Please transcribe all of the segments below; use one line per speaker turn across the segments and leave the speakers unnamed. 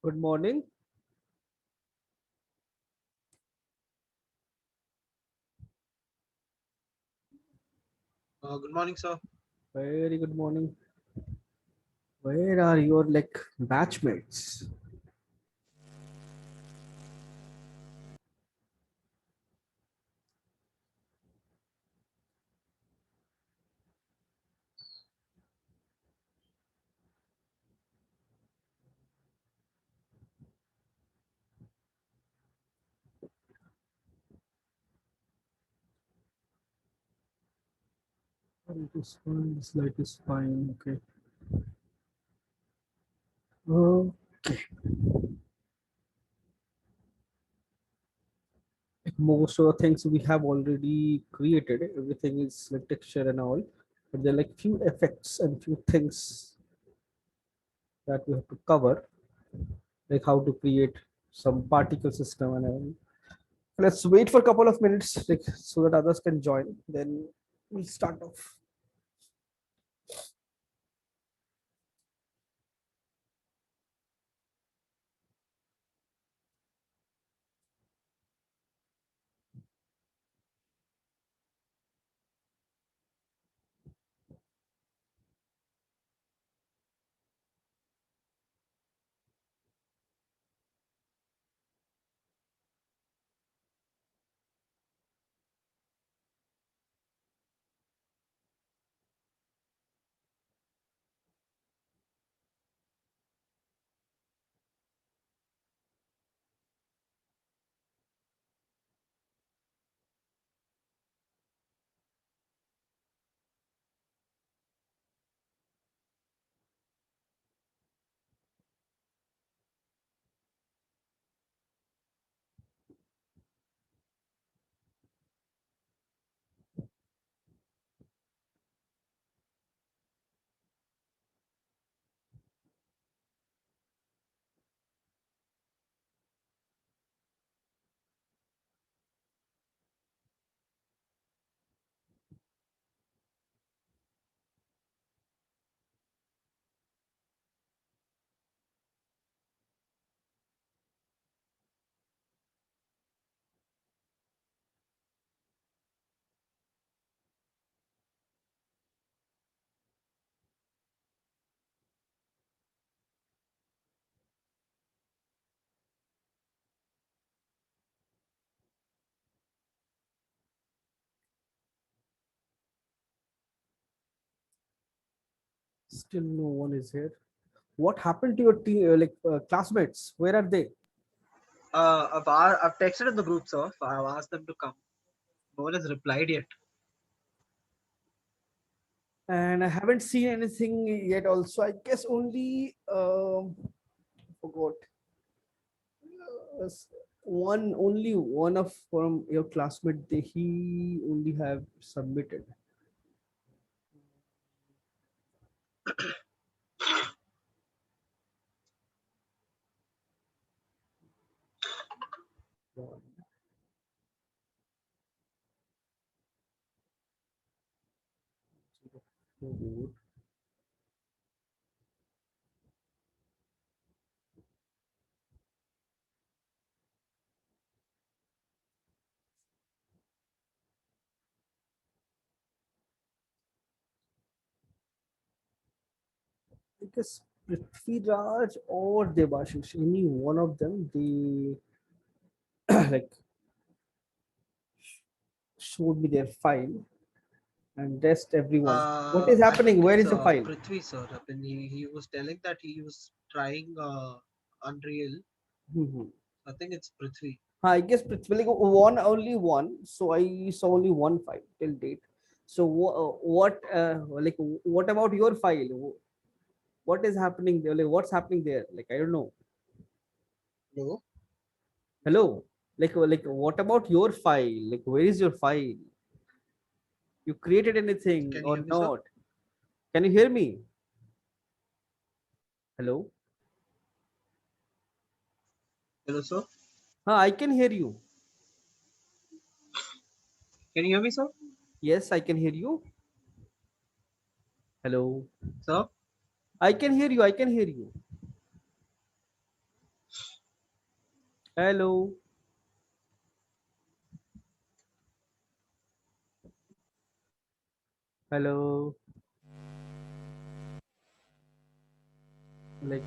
Good morning.
Good morning, sir.
Very good morning. Where are your like batchmates? It is fine. This light is fine. Okay. Okay. Most of the things we have already created. Everything is like texture and all, but there are like few effects and few things that we have to cover, like how to create some particle system and all. Let's wait for a couple of minutes, like so that others can join. Then we'll start off. Still no one is here. What happened to your classmates? Where are they?
I've texted in the group, sir. I've asked them to come. No one has replied yet.
And I haven't seen anything yet. Also, I guess only forgot only one of from your classmate. He only have submitted. guess Prithviraj or Debashish, any one of them, they like showed me their file and rest everyone. What is
I
happening?
think
Where
it's
is the file?
Prithvi sir. I mean, he was telling that he was trying Unreal.
Mhm.
I think it's Prithvi.
I guess Prithvi like one only one. So I saw only one file till date. So what about your file? What is happening there? Like what's happening there? Like I don't know.
No,
Hello. Like what about your file? Like where is your file? You created anything
can you
or
hear me, sir?
not? Can you hear me? Hello.
Hello, sir.
I can hear you.
Can you hear me, sir?
Yes, I can hear you. Hello.
Sir,
I can hear you. I can hear you. Hello. Hello. Like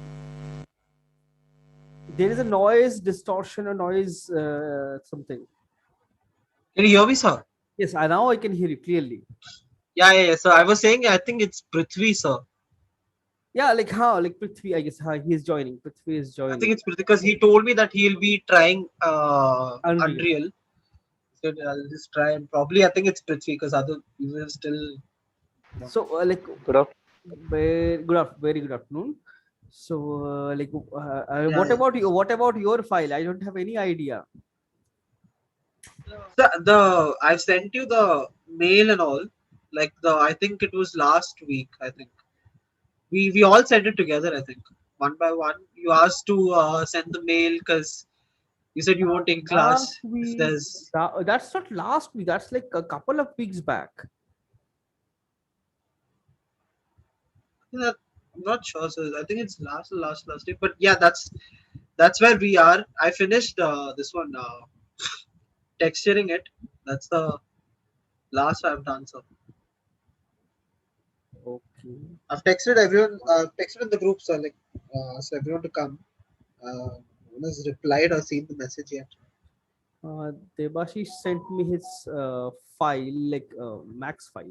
there is a noise distortion or noise something.
can you hear me, sir?
Yes, I now I can hear you clearly.
Yeah. So I was saying, I think it's Prithvi, sir.
Yeah, like how like Prithvi, I guess he is joining. Prithvi is
I think
joining.
it's Prithvi because he told me that he'll be trying
Unreal.
Unreal. So I'll just try and probably I think it's Prithvi because other users still. No.
So like
Good afternoon.
very good afternoon. So
Yeah,
what
yeah.
about you? What about your file? I don't have any idea.
The I've sent you the mail and all. Like I think it was last week. I think we all sent it together. I think one by one. You asked to send the mail because you said you won't take
Last
class if
week,
there's.
that's not last week. That's like a couple of weeks back.
Yeah, I'm not sure. So I think it's last week. But yeah, that's where we are. I finished this one texturing it. That's the last I've done. So
Okay.
I've texted everyone. Texted in the group. So like, so everyone to come. No one has replied or seen the message yet.
Debashi sent me his file, like max file.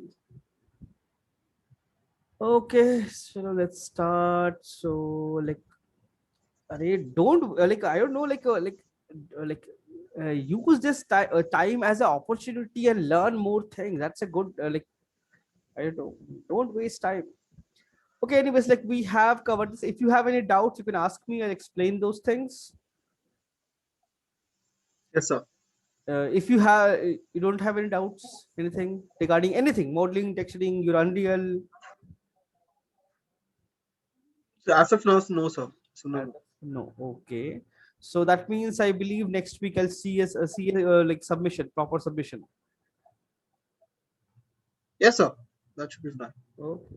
Okay, so let's start. So like, don't like I don't know use this time as an opportunity and learn more things. That's a good I don't know. Don't waste time. Okay, anyways, like we have covered this. If you have any doubts, you can ask me and explain those things.
Yes, sir.
If you don't have any doubts, anything regarding anything, modeling, texturing, your Unreal.
So as of now, no, sir. So no, no.
No, okay. So that means I believe next week I'll see like submission, proper submission.
Yes, sir. That should be fine.
Okay.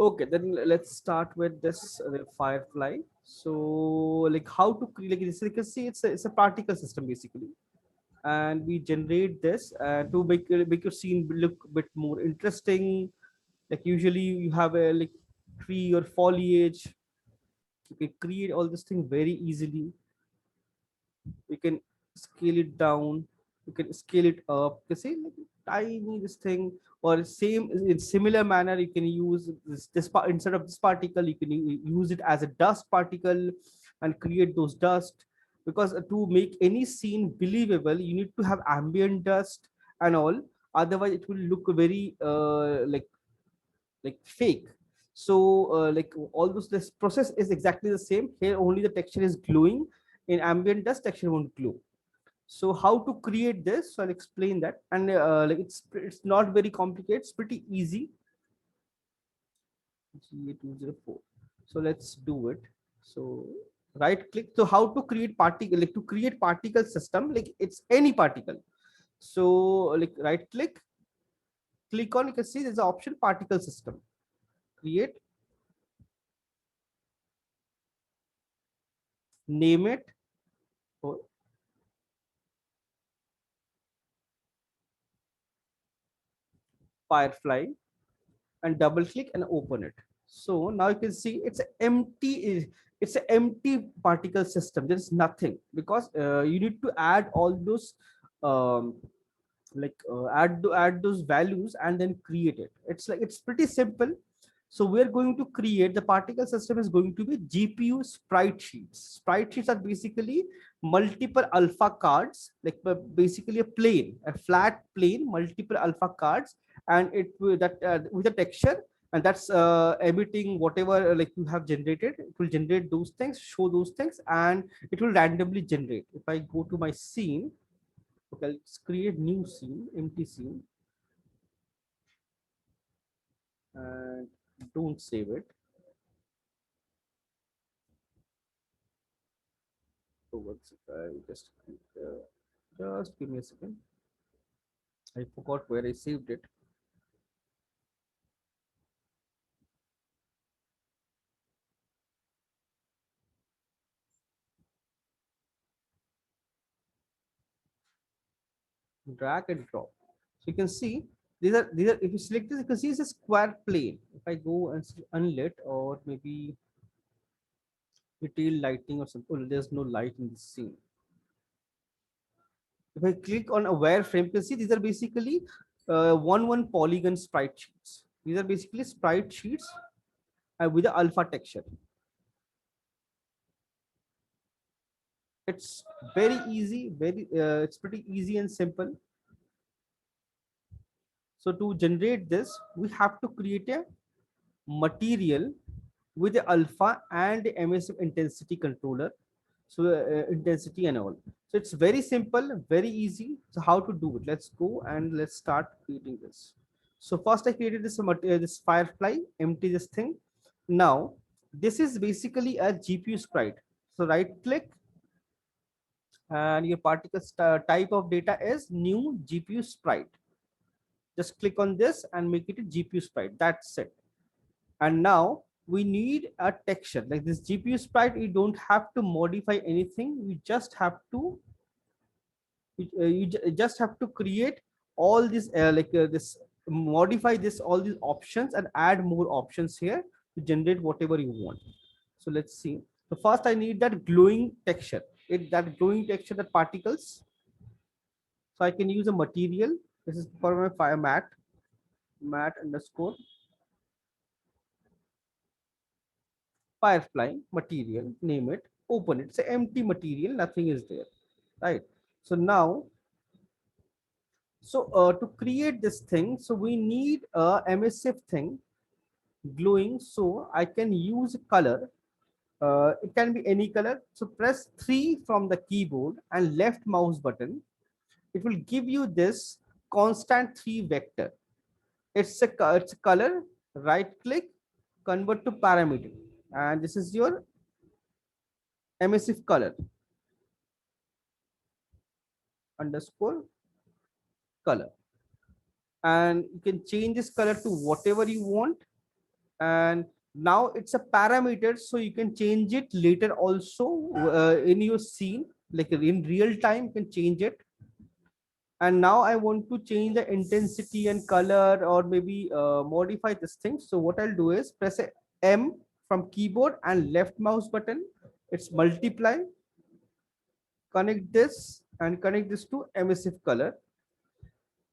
Okay, then let's start with this Firefly. So, like, how to create? Like, you can see it's a particle system basically, and we generate this to make your scene look a bit more interesting. Like, usually you have a like tree or foliage. You can create all this thing very easily. You can scale it down, you can scale it up. You see like tiny this thing, or same in similar manner you can use this part. Instead of this particle you can use it as a dust particle and create those dust. Because to make any scene believable you need to have ambient dust and all, otherwise it will look very like fake. So like all those, this process is exactly the same here, only the texture is glowing. In ambient dust texture won't glow. So how to create this, so I'll explain that. And like it's not very complicated, it's pretty easy. GA204. So let's do it. So right click. So how to create particle, like to create particle system, like it's any particle. So like right click, click on, you can see there's an option particle system. Create, name it, oh, Firefly, and double click and open it. So now you can see it's an empty particle system. There is nothing because you need to add all those um, add those values and then create it. It's like it's pretty simple. So we're going to create the particle system is going to be GPU sprite sheets. Sprite sheets are basically multiple alpha cards, like basically a plane, a flat plane, multiple alpha cards, and it will that with a texture, and that's emitting whatever like you have generated. It will generate those things, show those things, and it will randomly generate. If I go to my scene, okay, let's create new scene, empty scene, and don't save it. So once I just give me a second. I forgot where I saved it. Drag and drop. So you can see these are if you select this, you can see it's a square plane. If I go and unlit or maybe detail lighting or something, oh, there's no light in the scene. If I click on a wireframe, you can see these are basically one polygon sprite sheets. These are basically sprite sheets with the alpha texture. It's very easy, it's pretty easy and simple. So to generate this, we have to create a material with the alpha and the emissive intensity controller. So intensity and all. So it's very simple, very easy. So how to do it? Let's go and let's start creating this. So first I created this firefly, empty this thing. Now this is basically a GPU sprite. So right click, and your particle type of data is new GPU sprite. Just click on this and make it a GPU sprite. That's it. And now we need a texture like this GPU sprite. You don't have to modify anything. You just have to just have to create all this this modify this all these options and add more options here to generate whatever you want. So let's see. So first I need that glowing texture. That glowing texture, that particles. So I can use a material. This is for my fire mat underscore firefly material, name it, open it. It's an empty material, nothing is there, right? So now, to create this thing, so we need a emissive thing, glowing. So I can use color. It can be any color. So press 3 from the keyboard and left mouse button. It will give you this constant 3 vector. It's a color. Right click, convert to parameter, and this is your emissive color underscore color, and you can change this color to whatever you want. And now it's a parameter, so you can change it later also in your scene, like in real time you can change it. And now I want to change the intensity and color, or maybe modify this thing. So what I'll do is press a M from keyboard and left mouse button. It's multiply, connect this and connect this to emissive color.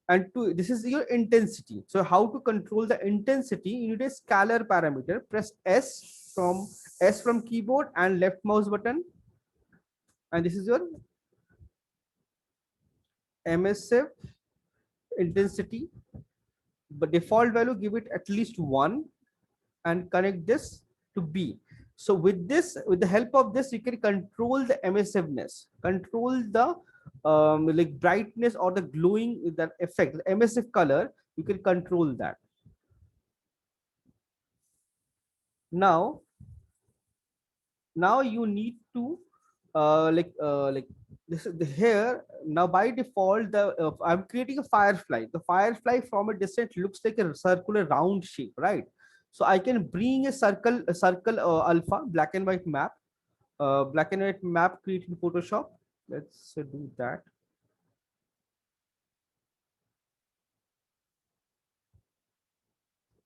And this is your intensity. So how to control the intensity? You need a scalar parameter. Press S from keyboard and left mouse button, and this is your emissive intensity. But default value, give it at least 1, and connect this to B. So with this, with the help of this, you can control the emissiveness, control the like brightness or the glowing, that effect, the emissive color. You can control that. Now you need to like this is the here. Now by default, the I'm creating a firefly. The firefly from a distance looks like a circular round shape, right? So I can bring a circle alpha black and white map, black and white map created in Photoshop. Let's do that.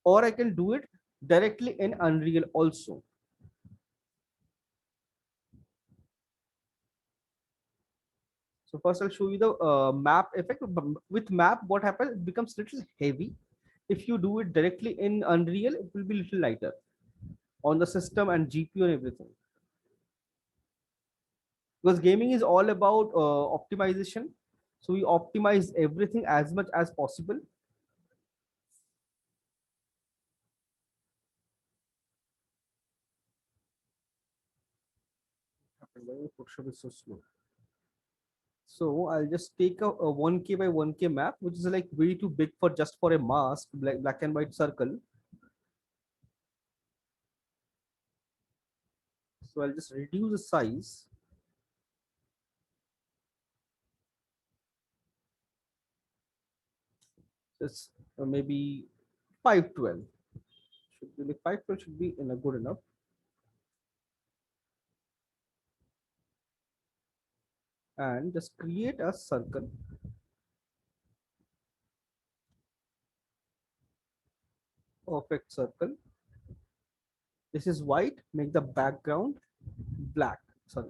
Or I can do it directly in Unreal also. So first I'll show you the map effect. With map, what happens? It becomes little heavy. If you do it directly in Unreal, it will be little lighter on the system and GPU and everything. Because gaming is all about optimization. So we optimize everything as much as possible. Photoshop is so slow. So I'll just take a 1K by 1K map, which is like way too big for just for a mask, black and white circle. So I'll just reduce the size. It's maybe 512. Should be like 512 should be in a good enough. And just create a circle. Perfect circle. This is white. Make the background black. Sorry,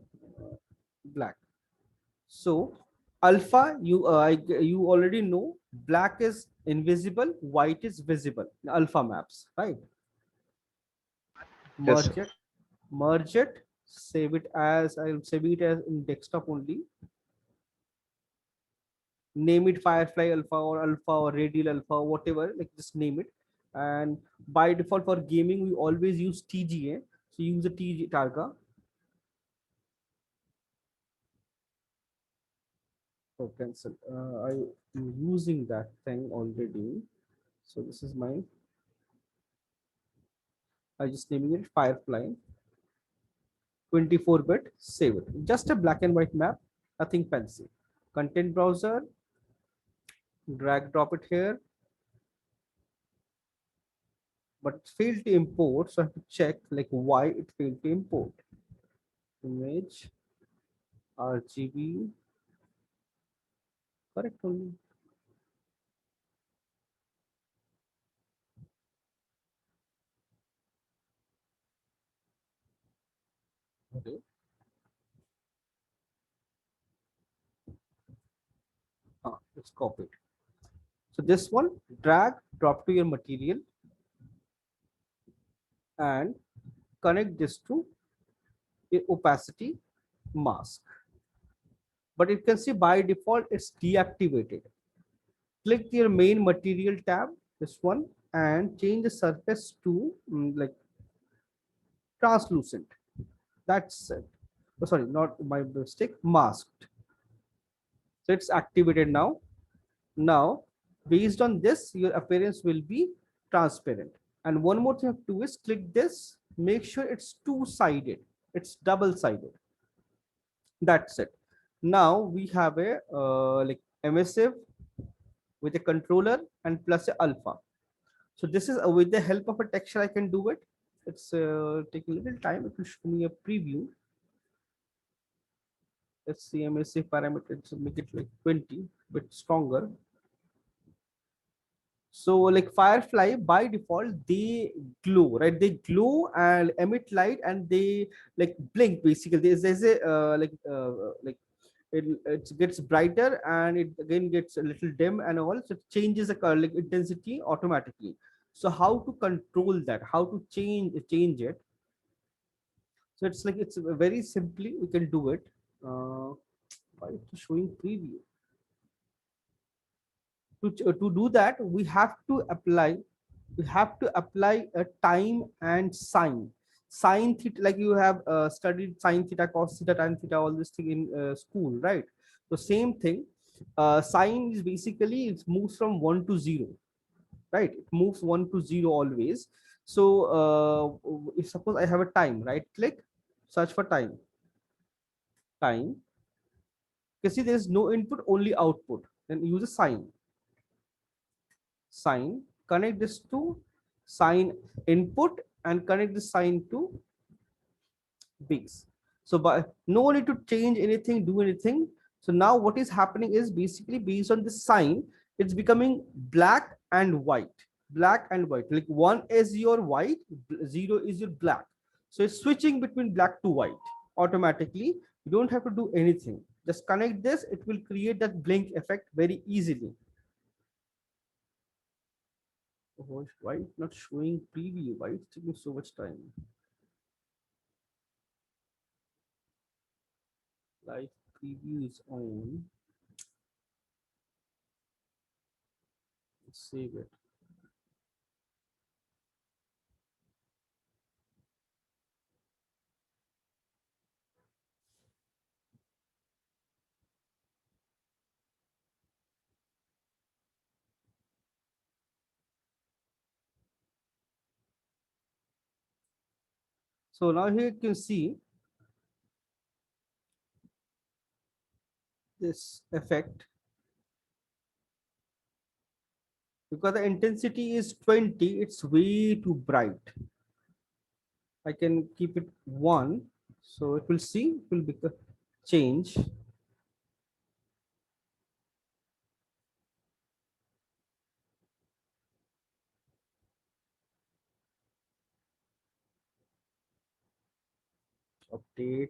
black. So alpha, you already know, black is invisible, white is visible. Alpha maps, right?
Yes, sir.
Merge it, save it as, I'll save it as in desktop only. Name it Firefly Alpha or Radial Alpha, or whatever. Like just name it. And by default for gaming, we always use TGA. So use the TG Targa. Oh, cancel. I'm using that thing already. So this is my. I just naming it Firefly. 24-bit. Save it. Just a black and white map. Nothing fancy. Content browser. Drag drop it here. But it failed to import. So I have to check like why it failed to import. Image. RGB. Correct only. Okay. It's copied. So this one, drag, drop to your material and connect this to a opacity mask. But you can see by default it's deactivated. Click your main material tab, this one, and change the surface to like translucent. That's it. Oh, sorry, not my mistake, masked. So it's activated now. Now, based on this, your appearance will be transparent. And one more thing you have to do is click this, make sure it's two-sided, it's double-sided. That's it. Now we have a like emissive with a controller and plus a alpha. So this is with the help of a texture I can do it. It's taking a little time. It will show me a preview. Let's see emissive parameter. So make it like 20, bit stronger. So like Firefly by default, they glow, right? They glow and emit light and they like blink basically. There's a like it gets brighter and it again gets a little dim and all. So it changes the color like intensity automatically. So how to control that? How to change it? So it's like it's very simply we can do it. Why it's showing preview? To do that we have to apply a time and sine theta, like you have studied sine theta, cos theta, tan theta, all this thing in school, right? So same thing. Sine is basically it moves from 1 to 0, right? It moves 1 to 0 always. So if suppose I have a time, right click, search for time. You see there is no input, only output, then use a sine, connect this to sine input and connect the sine to base. So by no need to change anything, do anything. So now what is happening is basically based on the sine, it's becoming black and white. black and white. Like 1 is your white, 0 is your black. So it's switching between black to white automatically. You don't have to do anything. Just connect this, it will create that blink effect very easily. Oh, why it's not showing preview? Why it's taking so much time? Live preview is on. Let's save it. So now here you can see this effect. Because the intensity is 20, it's way too bright. I can keep it 1. So it will see, it will become change. Update.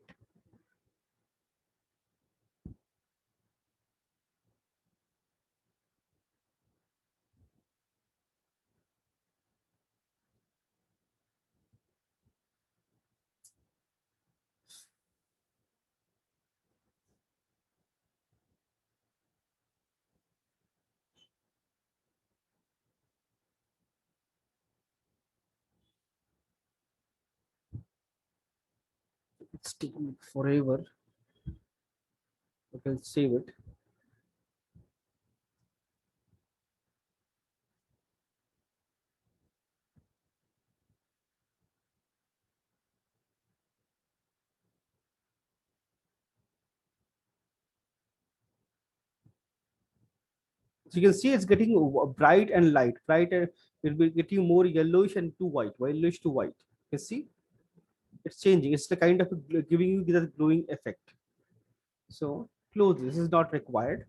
It's taking forever. Okay, save it. So you can see it's getting bright and light. Bright and it will be getting more yellowish and to white, yellowish to white. You see, it's changing. It's the kind of giving you the glowing effect. So close. This is not required.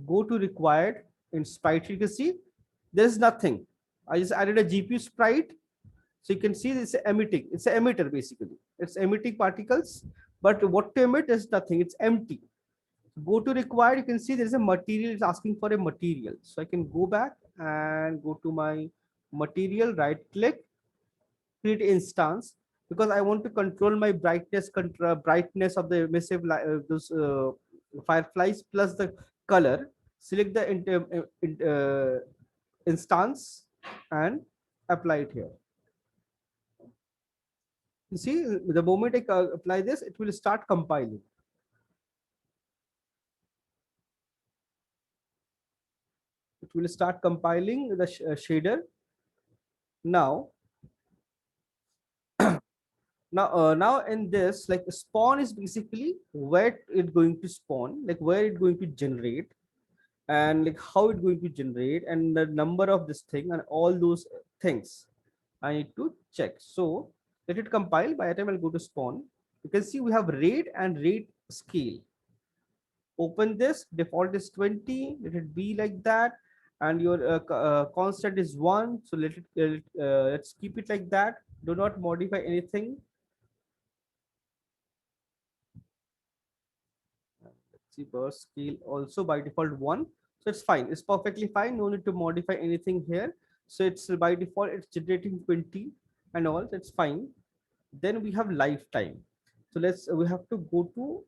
Go to required in sprite. You can see there's nothing. I just added a GPU sprite. So you can see it's emitting. It's an emitter basically. It's emitting particles, but what to emit is nothing. It's empty. Go to required. You can see there's a material. It's asking for a material. So I can go back and go to my material. Right click, create instance, because I want to control my brightness. Brightness of the emissive those fireflies plus the color. Select the instance and apply it here. You see, the moment I apply this, it will start compiling. It will start compiling the shader. Now, now in this, like spawn is basically where it going to spawn, like where it going to generate, and like how it going to generate, and the number of this thing, and all those things I need to check. So let it compile. By the time I'll go to spawn, you can see we have rate and rate scale. Open this, default is 20, let it be like that, and your constant is 1, so let's keep it like that. Do not modify anything. Let's see, burst scale also by default 1, so it's fine, it's perfectly fine, no need to modify anything here. So it's by default it's generating 20 and all, that's fine. Then we have lifetime. So we have to go to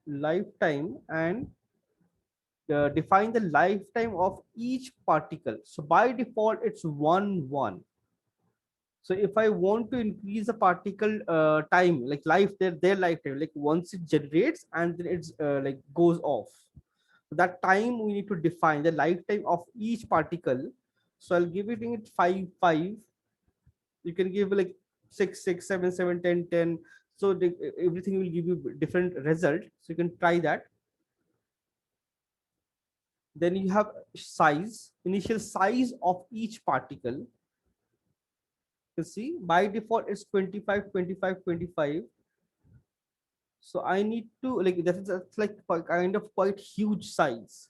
lifetime and define the lifetime of each particle. So by default, it's 1, 1. So if I want to increase the particle time, like their lifetime, like once it generates and then it's like goes off. So that time we need to define the lifetime of each particle. So I'll give it 5, 5. You can give like 6, 6, 7, 7, 10, 10. So everything will give you different result. So you can try that. Then you have size, initial size of each particle. You see by default it's 25, 25, 25. So I need to like that's like kind of quite huge size.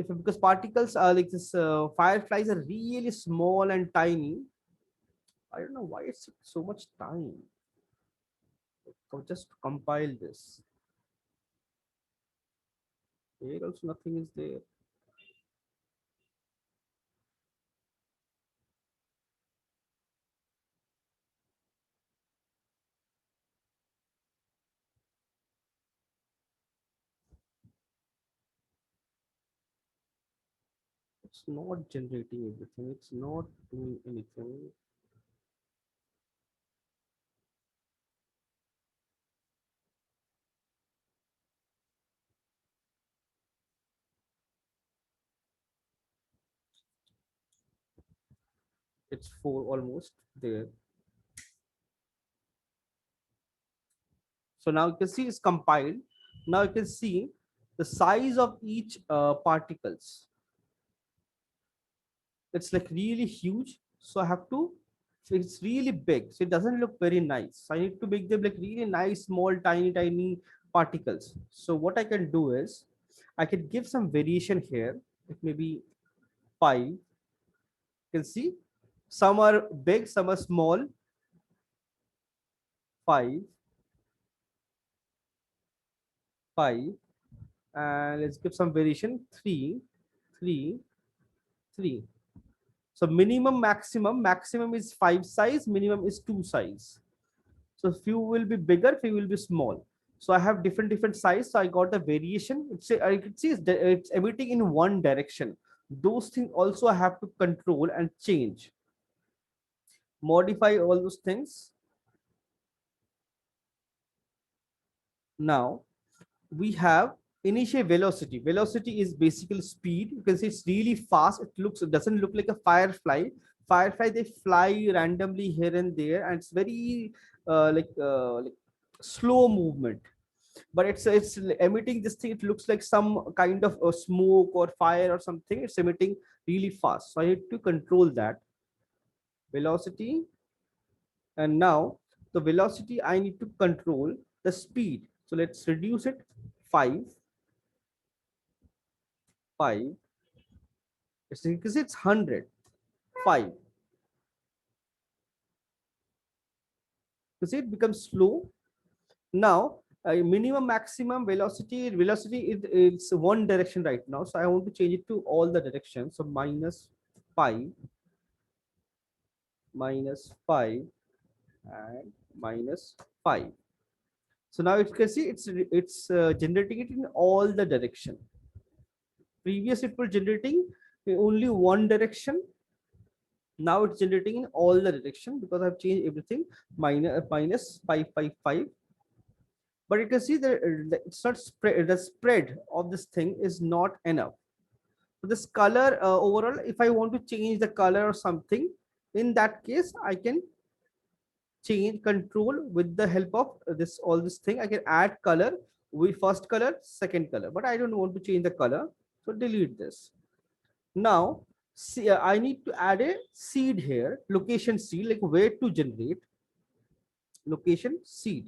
if because particles are like this, fireflies are really small and tiny. I don't know why it's so much time. So just to compile this. Here also nothing is there. It's not generating everything. It's not doing anything. It's 4 almost there. So now you can see it's compiled. Now you can see the size of each particles. It's like really huge. So I have to, so it's really big. So it doesn't look very nice. So I need to make them like really nice, small, tiny particles. So what I can do is I can give some variation here. It may be 5. You can see some are big, some are small. 5, 5, and let's give some variation. 3, 3, 3. So maximum is 5 size, minimum is 2 size. So few will be bigger, few will be small. So I have different size. So I got a variation. I can see it's emitting in one direction. Those things also I have to control and change, modify all those things. Now we have initial velocity. Velocity is basically speed. You can see it's really fast. It doesn't look like a firefly. Firefly, they fly randomly here and there, and it's very like slow movement. But it's emitting this thing. It looks like some kind of a smoke or fire or something. It's emitting really fast. So I need to control that velocity. And now the velocity, I need to control the speed. So let's reduce it. 5, 5. It's because it's 100. 5. You see it becomes slow. Now minimum maximum velocity it's one direction right now. So I want to change it to all the directions. So minus 5, minus 5, and minus 5. So now you can see it's generating it in all the direction. Previous it was generating in only one direction. Now it's generating in all the direction because I've changed everything. Minus 555. But you can see that it's not spread. The spread of this thing is not enough. So this color overall, if I want to change the color or something, in that case I can change control with the help of this all this thing. I can add color with first color, second color, but I don't want to change the color. So delete this. Now see, I need to add a seed here, location seed, like where to generate location seed.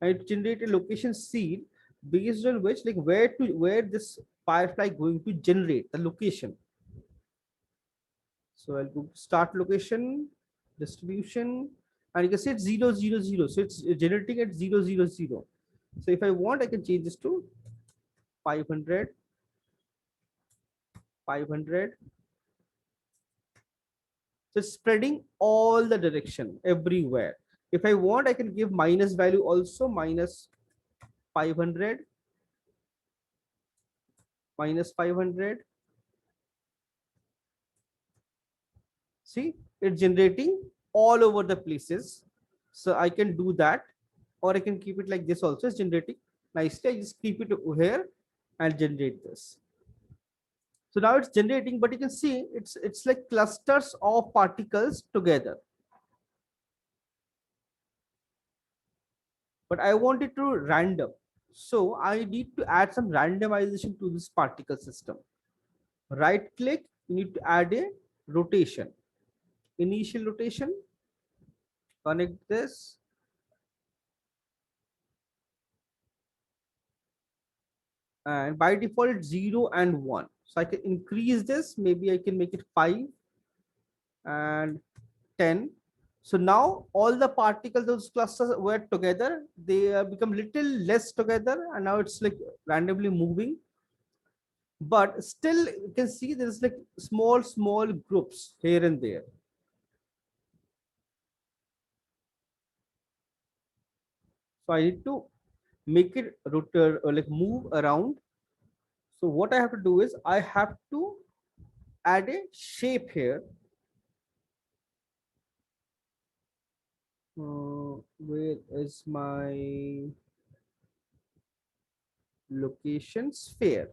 I generate a location seed based on which, like where this firefly going to generate the location. So I'll go start location, distribution, and you can see it's 000. So it's generating at 000. So if I want, I can change this to 500, 500. So it's spreading all the direction everywhere. If I want, I can give minus value also, minus 500, minus 500. See, it's generating all over the places. So I can do that, or I can keep it like this also. It's generating nicely. I just keep it here and generate this. So now it's generating, but you can see it's like clusters of particles together. But I want it to random. So I need to add some randomization to this particle system. Right click, you need to add a rotation. Initial rotation, connect this. And by default, it's 0 and 1. So I can increase this. Maybe I can make it 5 and 10. So now all the particles, those clusters were together, they become little less together, and now it's like randomly moving. But still, you can see there's like small groups here and there. So I need to make it rotate or like move around. So what I have to do is I have to add a shape here. Where is my location sphere?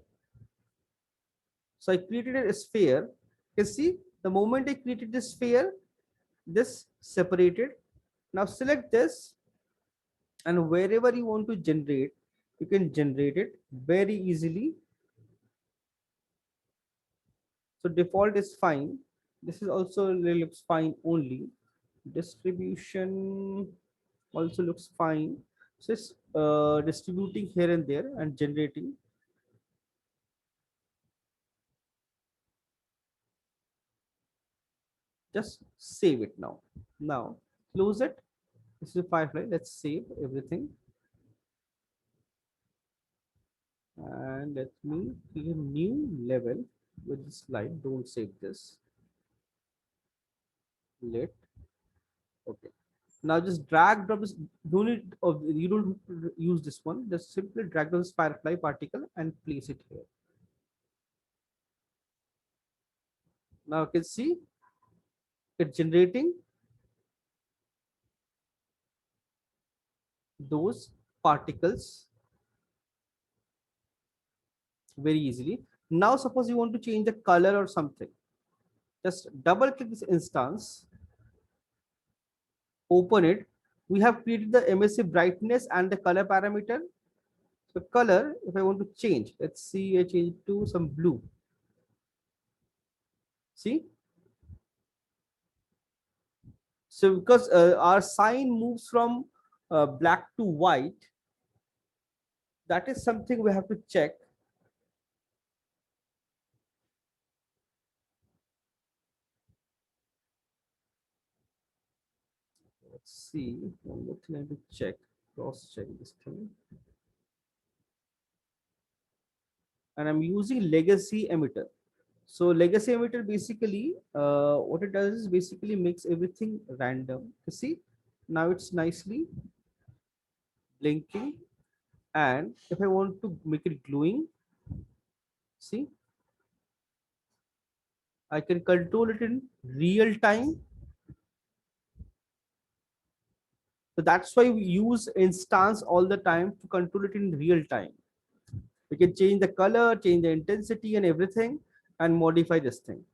So I created a sphere. You can see the moment I created this sphere, this separated. Now select this, and wherever you want to generate, you can generate it very easily. So default is fine. This is also looks fine only. Distribution also looks fine. So it's distributing here and there and generating. Just save it now. Now close it. This is Firefly. Let's save everything. And let me create a new level with this slide. Don't save this. Let okay. Now just drag drop this. Don't need of you don't use this one. Just simply drag this Firefly particle and place it here. Now you can see it generating those particles very easily. Now suppose you want to change the color or something. Just double click this instance, open it. We have created the emissive brightness and the color parameter. So color, if I want to change, let's see, I change it to some blue. See? So because our sign moves from black to white, that is something we have to check. Let's see, one more thing I have to check, cross check this thing. And I'm using legacy emitter. So legacy emitter basically, what it does is basically makes everything random. You see, now it's nicely blinking. And if I want to make it glowing, see, I can control it in real time. So that's why we use instance all the time to control it in real time. We can change the color, change the intensity and everything and modify this thing.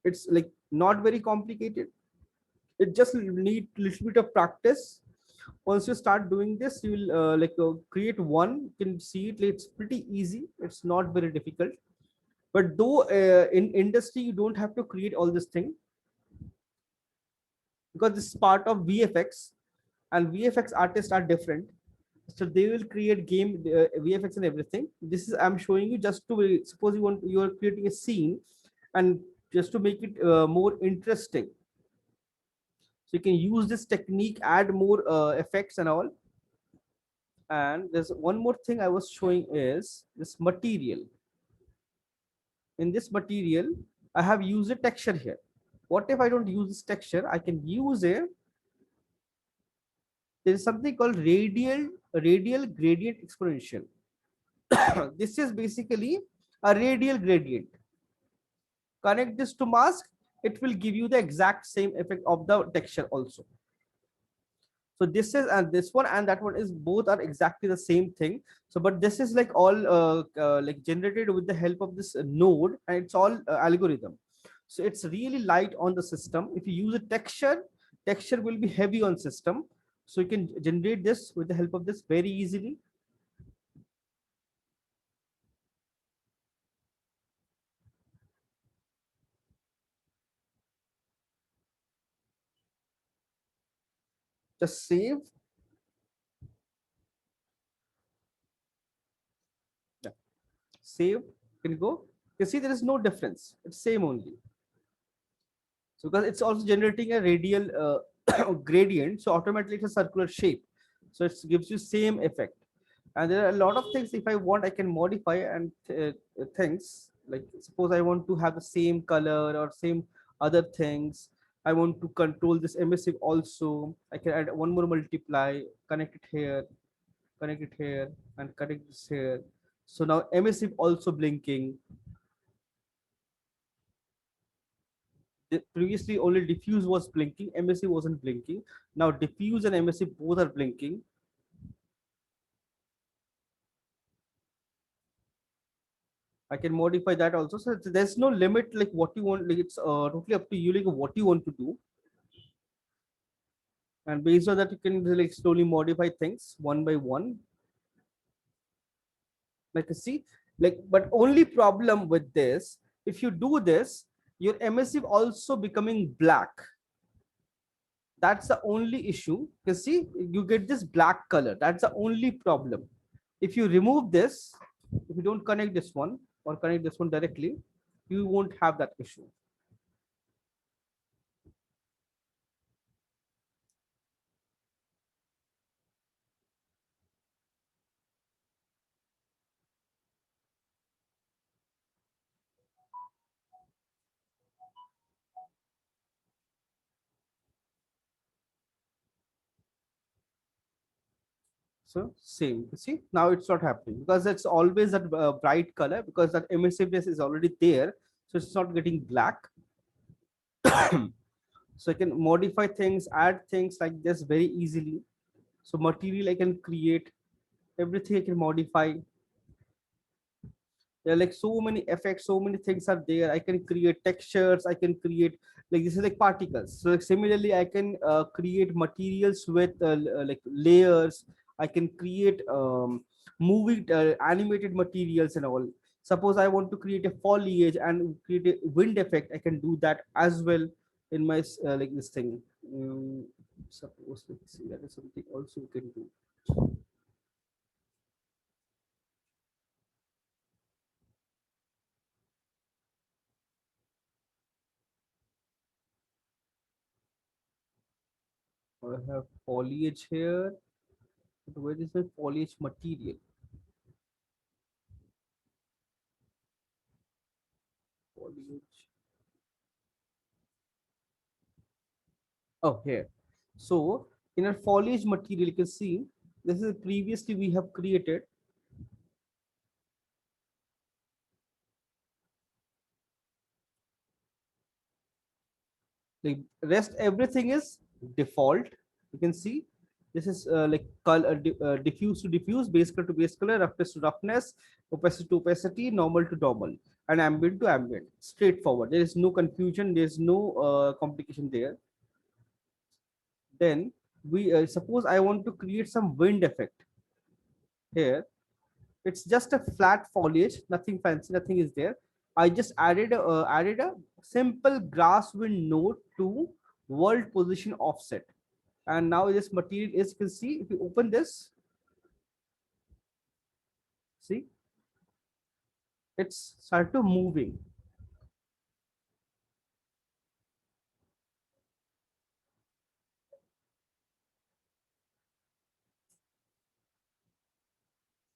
It's like not very complicated. It just need little bit of practice. Once you start doing this, you will create one, you can see it, it's pretty easy. It's not very difficult. But though in industry, you don't have to create all this thing because this is part of VFX and VFX artists are different. So they will create game VFX and everything. This is I'm showing you just to suppose you are creating a scene and just to make it more interesting. So you can use this technique, add more effects and all. And there's one more thing I was showing is this material. In this material, I have used a texture here. What if I don't use this texture? I can use a there is something called radial gradient exponential. This is basically a radial gradient. Connect this to mask, it will give you the exact same effect of the texture also. So this is and this one and that one is both are exactly the same thing. So but this is like all like generated with the help of this node, and it's all algorithm. So it's really light on the system. If you use a texture will be heavy on system. So you can generate this with the help of this very easily. Just save. Yeah. Save. Can you go? You see there is no difference. It's same only. So because it's also generating a radial gradient, so automatically it's a circular shape. So it gives you same effect. And there are a lot of things. If I want, I can modify and things like suppose I want to have the same color or same other things. I want to control this emissive also. I can add one more multiply, connect it here, connect it here, and connect this here. So now emissive also blinking. Previously only diffuse was blinking, emissive wasn't blinking. Now diffuse and emissive both are blinking. I can modify that also. So there's no limit like what you want. Like it's totally up to you, like what you want to do. And based on that, you can like slowly modify things one by one. Like you see, like but only problem with this, if you do this, your emissive also becoming black. That's the only issue. You see, you get this black color. That's the only problem. If you remove this, if you don't connect this one or connect this one directly, you won't have that issue. So same, you see, now it's not happening because it's always that bright color because that emissiveness is already there. So it's not getting black. So I can modify things, add things like this very easily. So material I can create, everything I can modify. There are like so many effects, so many things are there. I can create textures, I can create like this is like particles. So like, similarly I can create materials with like layers. I can create movie animated materials and all. Suppose I want to create a foliage and create a wind effect, I can do that as well in my like this thing. Suppose let's see, that is something also you can do. I have foliage here. But where is the foliage material? Foliage. Oh, here. So in our foliage material, you can see this is previously we have created. The rest everything is default. You can see this is like color diffuse to diffuse, base color to base color, roughness to roughness, opacity to opacity, normal to normal, and ambient to ambient. Straightforward. There is no confusion. There is no complication there. Then we suppose I want to create some wind effect here. It's just a flat foliage, nothing fancy, nothing is there. I just added a simple grass wind node to world position offset. And now this material is, you can see if you open this, see it's start to moving.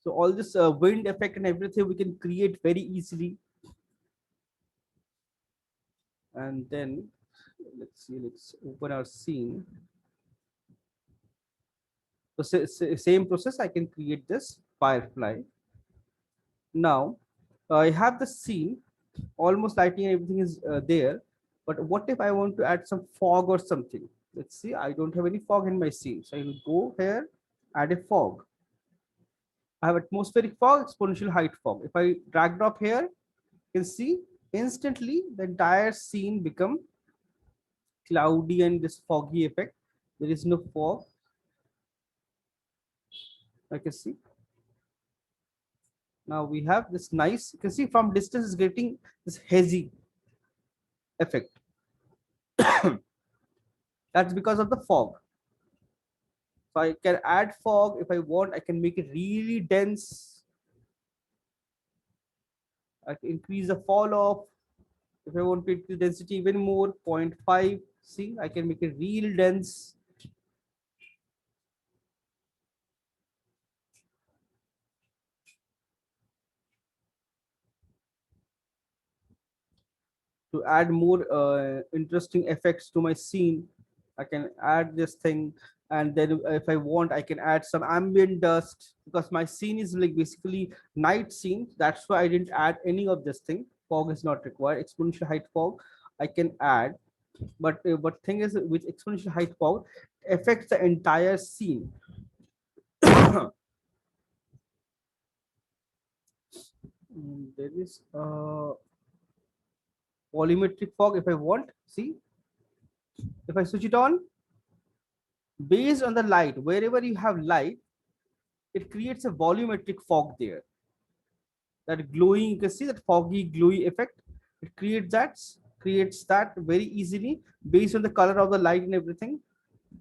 So all this wind effect and everything we can create very easily. And then let's see, let's open our scene. So same process, I can create this firefly. Now I have the scene, almost lighting and everything is there. But what if I want to add some fog or something? Let's see, I don't have any fog in my scene. So I will go here, add a fog. I have atmospheric fog, exponential height fog. If I drag drop here, you can see instantly the entire scene become cloudy and this foggy effect. There is no fog. I can see. Now we have this nice, you can see from distance is getting this hazy effect. That's because of the fog. So I can add fog if I want. I can make it really dense. I can increase the fall off. If I want to increase density even more, 0.5. See, I can make it real dense. To add more interesting effects to my scene, I can add this thing. And then if I want, I can add some ambient dust, because my scene is like basically night scene. That's why I didn't add any of this thing. Fog is not required. Exponential height fog I can add, but thing is, with exponential height fog affects the entire scene. There is volumetric fog if I want. See, if I switch it on, based on the light, wherever you have light, it creates a volumetric fog there. That glowing, you can see that foggy, glowy effect. It creates that very easily based on the color of the light and everything. You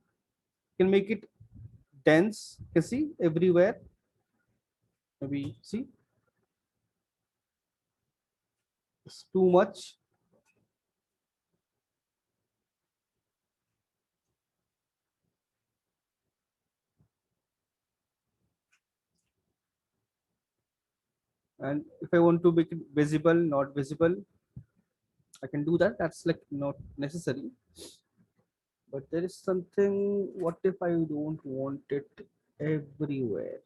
can make it dense. You can see everywhere. Maybe see it's too much. And if I want to make it visible, not visible, I can do that. That's like not necessary. But there is something. What if I don't want it everywhere?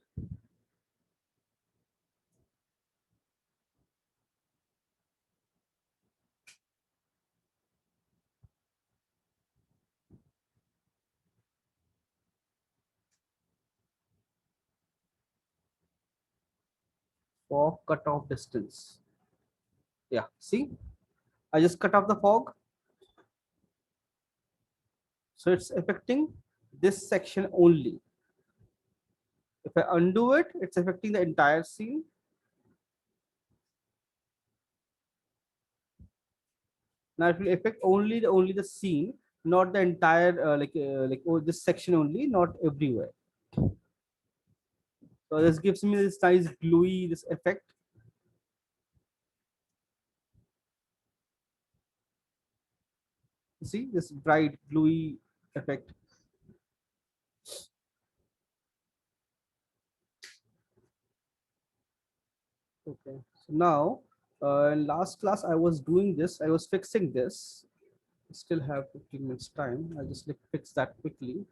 Fog cutoff distance. Yeah, see, I just cut off the fog, so it's affecting this section only. If I undo it, it's affecting the entire scene. Now it will affect only the scene, not the entire this section only, not everywhere. So this gives me this nice gluey this effect. You see this bright gluey effect. Okay. So now, in last class I was doing this. I was fixing this. I still have 15 minutes time. I'll just like fix that quickly.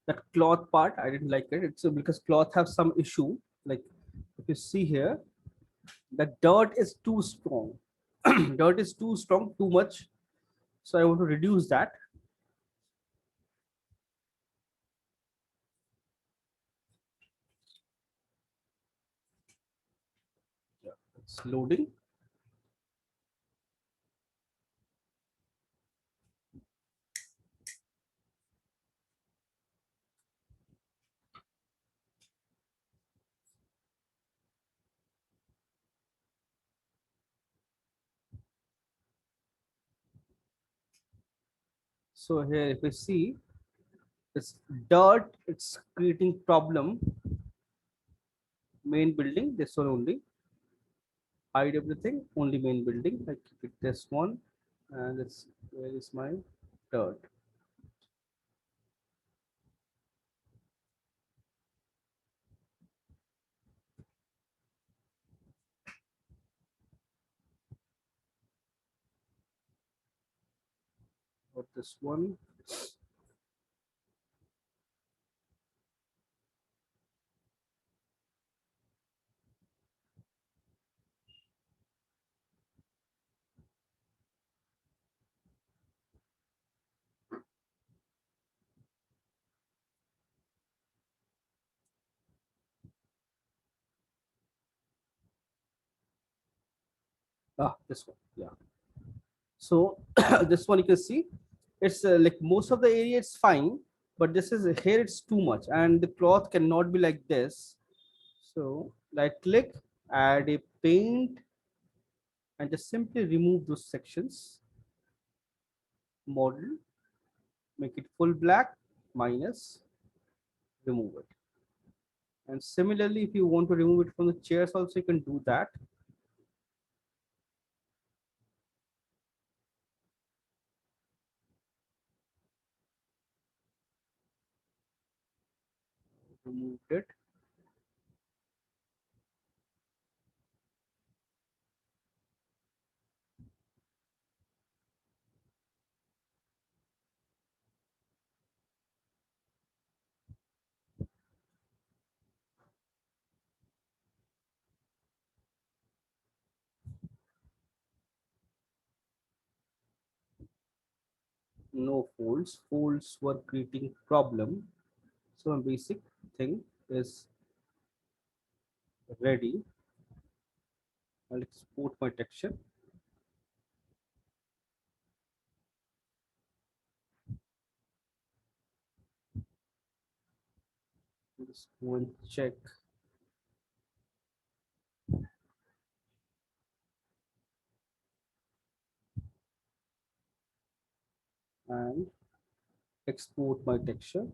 That cloth part, I didn't like it. It's because cloth have some issue. Like if you see here, the dirt is too strong. Dirt is too strong, too much. So I want to reduce that. Yeah, it's loading. So here, if we see, it's dirt. It's creating problem. Main building, this one only. Hide everything. Only main building. I keep it this one, and it's where is my dirt? Or this one. Ah, this one. Yeah. So this one you can see, it's like most of the area it's fine, but this is here it's too much and the cloth cannot be like this. So right click, add a paint, and just simply remove those sections. Model, make it full black, minus, remove it. And similarly, if you want to remove it from the chairs also, you can do that. Removed it. No folds. Folds were creating problem. So a basic thing is ready. I'll export my texture. Just go and check. And export my texture.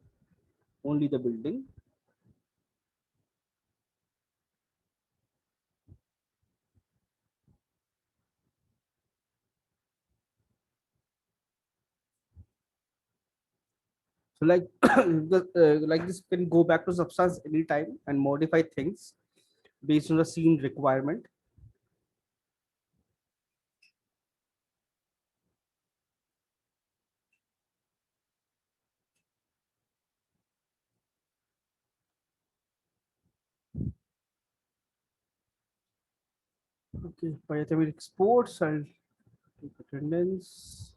Only the building. So like like this can go back to Substance anytime and modify things based on the scene requirement. Okay, by the time it exports, I'll take attendance.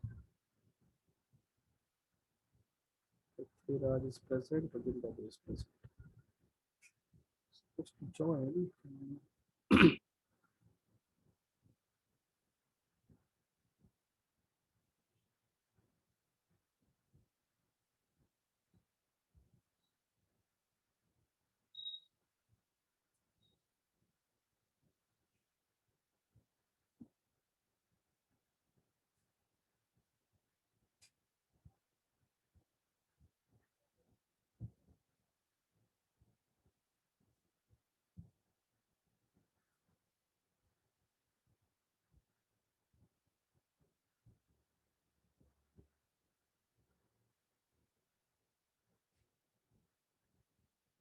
If Viraj is present, Govinda is present. Supposed to join.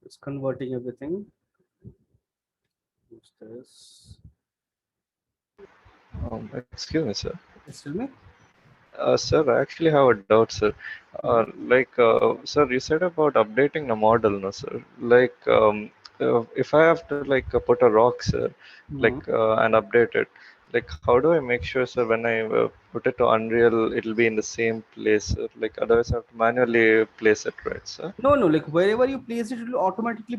It's converting everything. Who's this?
Excuse me, sir.
Still me?
Sir, I actually have a doubt, sir.
Mhm.
Sir, you said about updating the model, no, sir. If I have to put a rock, sir,
Mhm.
and update it, how do I make sure, sir, when I put it to Unreal, it'll be in the same place, sir? Like, otherwise, I have to manually place it, right, sir?
No, no, like wherever you place it, it will automatically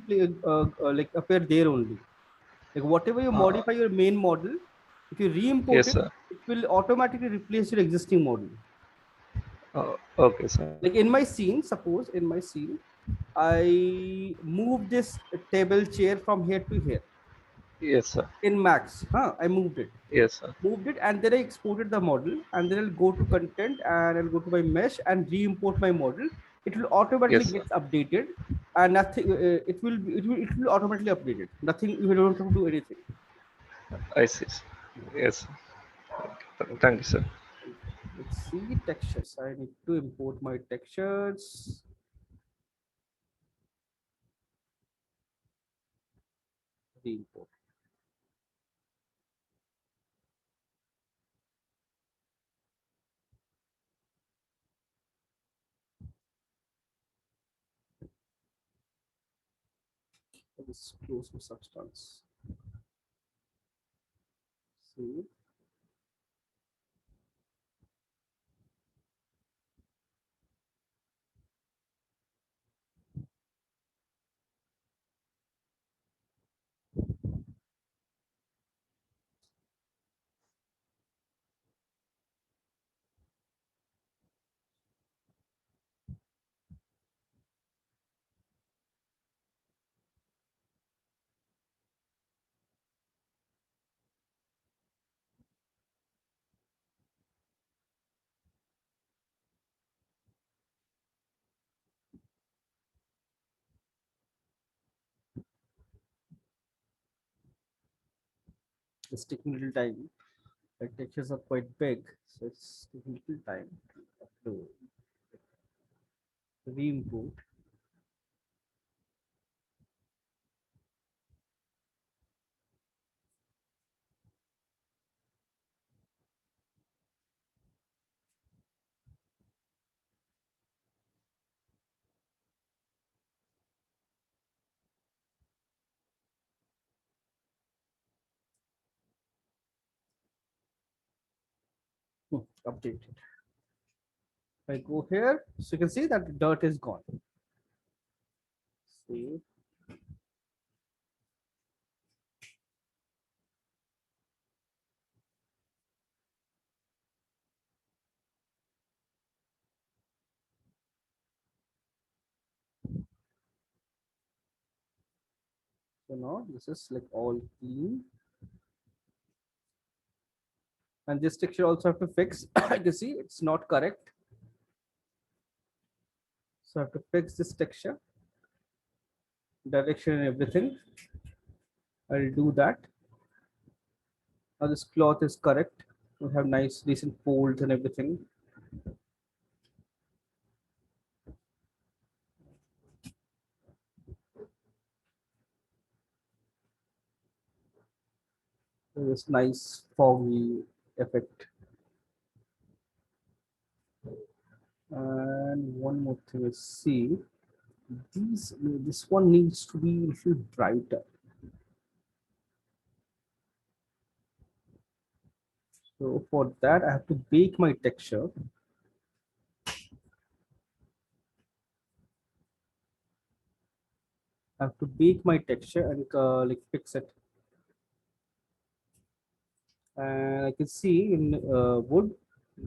like appear there only. Like whatever you
Uh,
modify your main model, if you re-import
yes,
it,
sir.
it will automatically replace your existing model.
Okay, sir.
Like in my scene, suppose in my scene, I move this table chair from here to here
Yes, sir.
in Max. I moved it.
Yes, sir.
Moved it and then I exported the model and then I'll go to content and I'll go to my mesh and re-import my model. It will automatically
Yes, sir.
get updated and nothing. It will automatically updated. Nothing. You don't have to do anything.
I see, sir. Yes, sir. Thank you, sir.
Let's see textures. I need to import my textures. Re-import. Let's close my substance. See. It's taking a little time. The textures are quite big, so it's taking a little time to re-import. Updated. If I go here, so you can see that the dirt is gone. See, so now this is like all clean. And this texture also have to fix. You can see it's not correct. So I have to fix this texture, direction and everything. I'll do that. Now this cloth is correct. We have nice decent folds and everything. This nice foggy effect. And one more thing is, see, this one needs to be a little brighter. So for that, I have to bake my texture. I have to bake my texture and like fix it. And I can see in wood,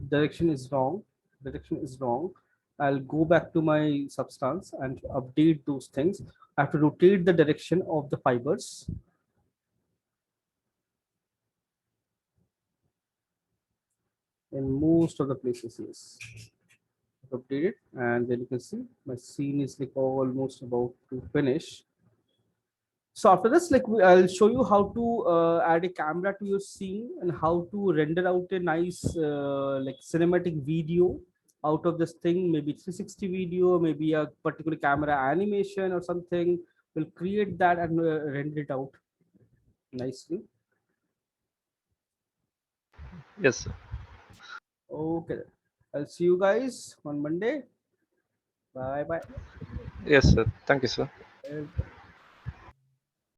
direction is wrong. Direction is wrong. I'll go back to my substance and update those things. I have to rotate the direction of the fibers. In most of the places, yes. Update it, and then you can see my scene is like almost about to finish. So after this, like I'll show you how to add a camera to your scene and how to render out a nice like cinematic video out of this thing, maybe 360 video, maybe a particular camera animation or something. We'll create that and render it out nicely.
Yes, sir.
Okay, then. I'll see you guys on Monday. Bye bye.
Yes, sir. Thank you, sir.